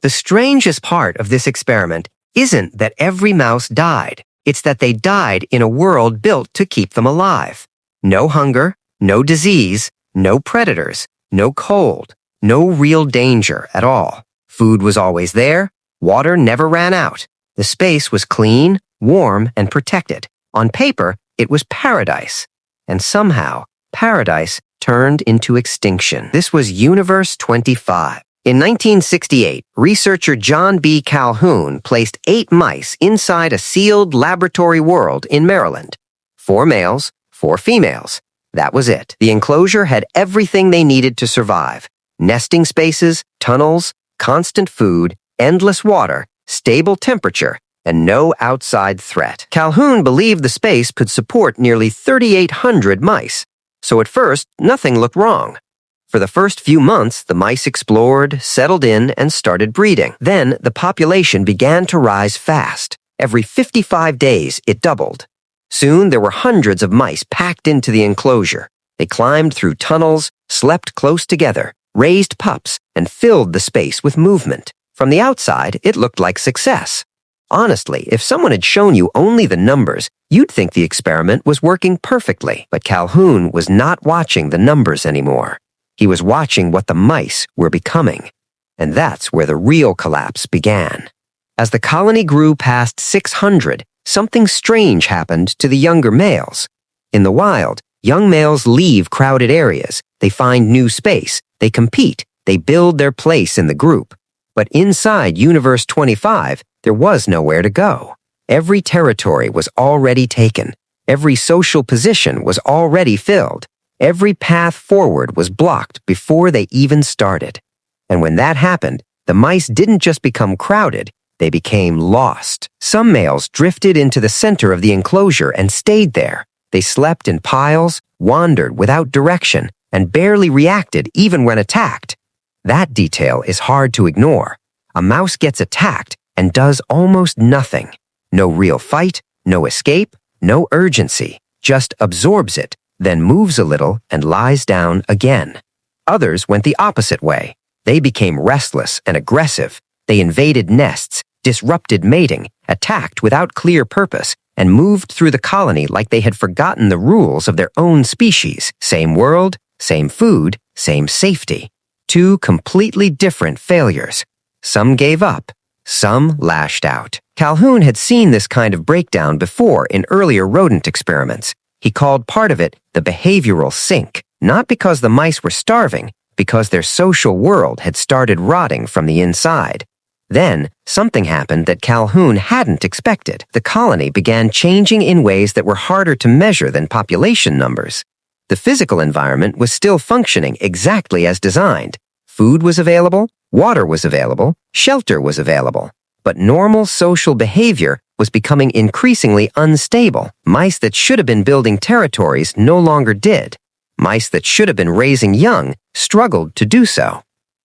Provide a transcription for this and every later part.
The strangest part of this experiment isn't that every mouse died. It's that they died in a world built to keep them alive. No hunger, no disease, no predators, no cold, no real danger at all. Food was always there. Water never ran out. The space was clean, warm, and protected. On paper, it was paradise. And somehow, paradise turned into extinction. This was Universe 25. In 1968, researcher John B. Calhoun placed 8 mice inside a sealed laboratory world in Maryland. 4 males, 4 females. That was it. The enclosure had everything they needed to survive. Nesting spaces, tunnels, constant food, endless water, stable temperature, and no outside threat. Calhoun believed the space could support nearly 3,800 mice. So at first, nothing looked wrong. For the first few months, the mice explored, settled in, and started breeding. Then, the population began to rise fast. Every 55 days, it doubled. Soon, there were hundreds of mice packed into the enclosure. They climbed through tunnels, slept close together, raised pups, and filled the space with movement. From the outside, it looked like success. Honestly, if someone had shown you only the numbers, you'd think the experiment was working perfectly. But Calhoun was not watching the numbers anymore. He was watching what the mice were becoming. And that's where the real collapse began. As the colony grew past 600, something strange happened to the younger males. In the wild, young males leave crowded areas. They find new space. They compete. They build their place in the group. But inside Universe 25, there was nowhere to go. Every territory was already taken. Every social position was already filled. Every path forward was blocked before they even started. And when that happened, the mice didn't just become crowded, they became lost. Some males drifted into the center of the enclosure and stayed there. They slept in piles, wandered without direction, and barely reacted even when attacked. That detail is hard to ignore. A mouse gets attacked and does almost nothing. No real fight, no escape, no urgency, just absorbs it, then moves a little and lies down again. Others went the opposite way. They became restless and aggressive. They invaded nests, disrupted mating, attacked without clear purpose, and moved through the colony like they had forgotten the rules of their own species. Same world, same food, same safety. 2 completely different failures. Some gave up. Some lashed out. Calhoun had seen this kind of breakdown before in earlier rodent experiments. He called part of it the behavioral sink, not because the mice were starving, because their social world had started rotting from the inside. Then, something happened that Calhoun hadn't expected. The colony began changing in ways that were harder to measure than population numbers. The physical environment was still functioning exactly as designed. Food was available, water was available, shelter was available. But normal social behavior was becoming increasingly unstable. Mice that should have been building territories no longer did. Mice that should have been raising young struggled to do so.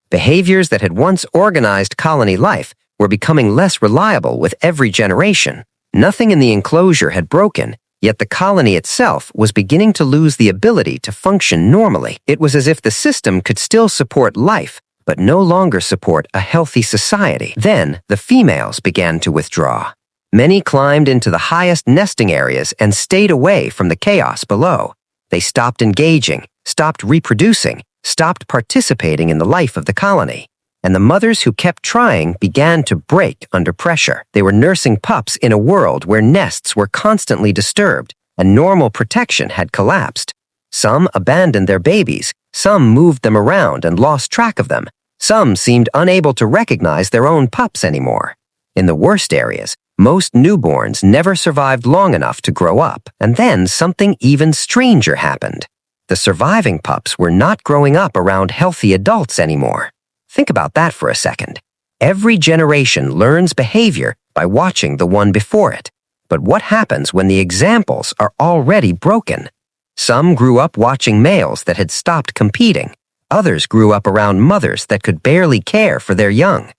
Behaviors that had once organized colony life were becoming less reliable with every generation. Nothing in the enclosure had broken, yet the colony itself was beginning to lose the ability to function normally. It was as if the system could still support life, but no longer support a healthy society. Then, the females began to withdraw. Many climbed into the highest nesting areas and stayed away from the chaos below. They stopped engaging, stopped reproducing, stopped participating in the life of the colony. And the mothers who kept trying began to break under pressure. They were nursing pups in a world where nests were constantly disturbed and normal protection had collapsed. Some abandoned their babies, some moved them around and lost track of them. Some seemed unable to recognize their own pups anymore. In the worst areas, most newborns never survived long enough to grow up, and then something even stranger happened. The surviving pups were not growing up around healthy adults anymore. Think about that for a second. Every generation learns behavior by watching the one before it. But what happens when the examples are already broken? Some grew up watching males that had stopped competing. Others grew up around mothers that could barely care for their young.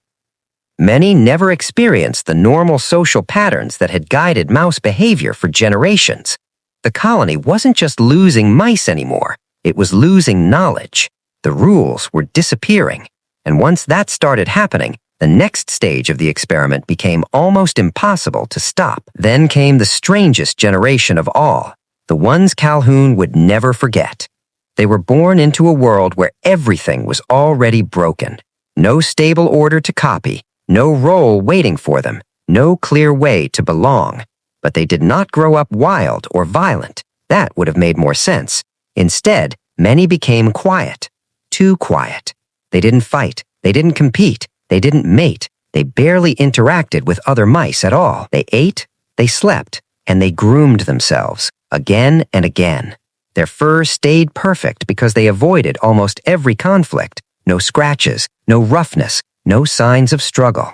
Many never experienced the normal social patterns that had guided mouse behavior for generations. The colony wasn't just losing mice anymore, it was losing knowledge. The rules were disappearing. And once that started happening, The next stage of the experiment became almost impossible to stop. Then came the strangest generation of all, the ones Calhoun would never forget. They were born into a world where everything was already broken. No stable order to copy, no role waiting for them, no clear way to belong. But they did not grow up wild or violent. That would have made more sense. Instead, many became quiet. Too quiet. They didn't fight. They didn't compete. They didn't mate. They barely interacted with other mice at all. They ate, they slept, and they groomed themselves again and again. Their fur stayed perfect because they avoided almost every conflict. No scratches, no roughness, no signs of struggle.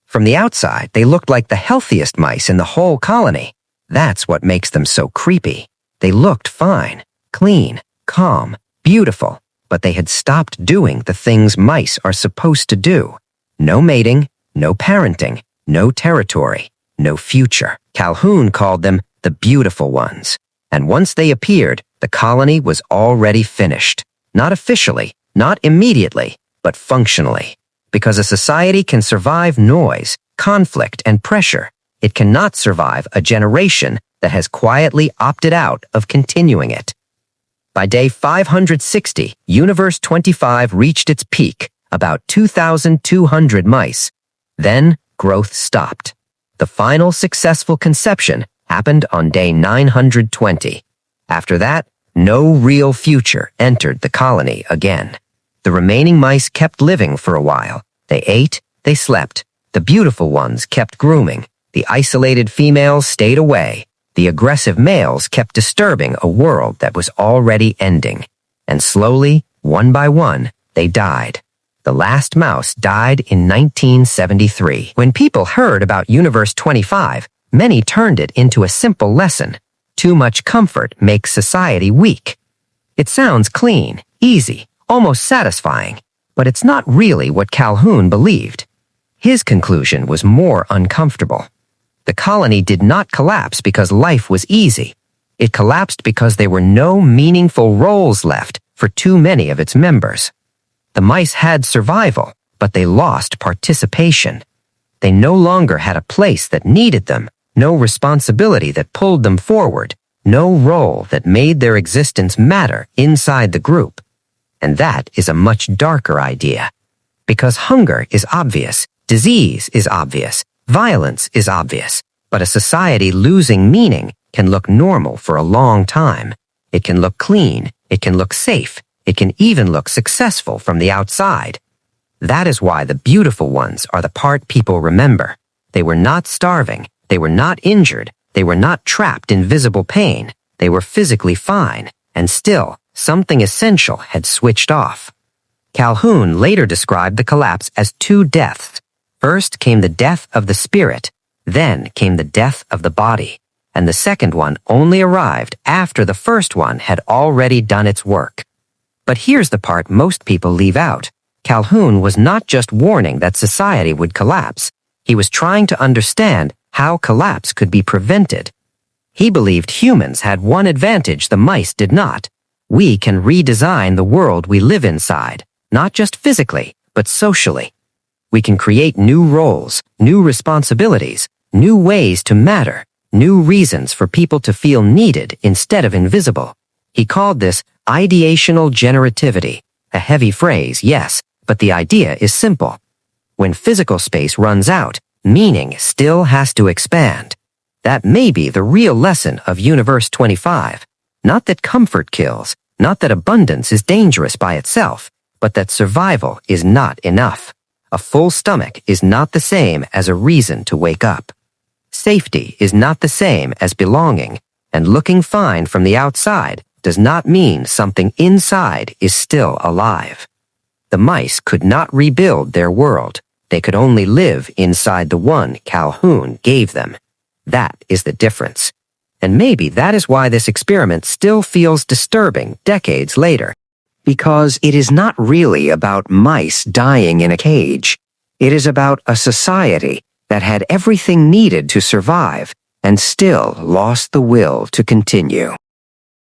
From the outside, they looked like the healthiest mice in the whole colony. That's what makes them so creepy. They looked fine, clean, calm, beautiful, but they had stopped doing the things mice are supposed to do. No mating, no parenting, no territory, no future. Calhoun called them the beautiful ones. And once they appeared, the colony was already finished. Not officially, not immediately, but functionally. Because a society can survive noise, conflict, and pressure, it cannot survive a generation that has quietly opted out of continuing it. By day 560, Universe 25 reached its peak, about 2,200 mice. Then, growth stopped. The final successful conception happened on day 920. After that, no real future entered the colony again. The remaining mice kept living for a while. They ate, they slept. The beautiful ones kept grooming. The isolated females stayed away. The aggressive males kept disturbing a world that was already ending. And slowly, one by one, they died. The last mouse died in 1973. When people heard about Universe 25, many turned it into a simple lesson. Too much comfort makes society weak. It sounds clean, easy, almost satisfying, but it's not really what Calhoun believed. His conclusion was more uncomfortable. The colony did not collapse because life was easy. It collapsed because there were no meaningful roles left for too many of its members. The mice had survival, but they lost participation. They no longer had a place that needed them, no responsibility that pulled them forward, no role that made their existence matter inside the group. And that is a much darker idea. Because hunger is obvious, disease is obvious, violence is obvious, but a society losing meaning can look normal for a long time. It can look clean, it can look safe, it can even look successful from the outside. That is why the beautiful ones are the part people remember. They were not starving, they were not injured, they were not trapped in visible pain, they were physically fine, and still, something essential had switched off. Calhoun later described the collapse as two deaths. First came the death of the spirit, then came the death of the body, and the second one only arrived after the first one had already done its work. But here's the part most people leave out. Calhoun was not just warning that society would collapse. He was trying to understand how collapse could be prevented. He believed humans had one advantage the mice did not. We can redesign the world we live inside, not just physically, but socially. We can create new roles, new responsibilities, new ways to matter, new reasons for people to feel needed instead of invisible. He called this ideational generativity. A heavy phrase, yes, but the idea is simple. When physical space runs out, meaning still has to expand. That may be the real lesson of Universe 25. Not that comfort kills, not that abundance is dangerous by itself, but that survival is not enough. A full stomach is not the same as a reason to wake up. Safety is not the same as belonging, and looking fine from the outside does not mean something inside is still alive. The mice could not rebuild their world. They could only live inside the one Calhoun gave them. That is the difference. And maybe that is why this experiment still feels disturbing decades later. Because it is not really about mice dying in a cage. It is about a society that had everything needed to survive and still lost the will to continue.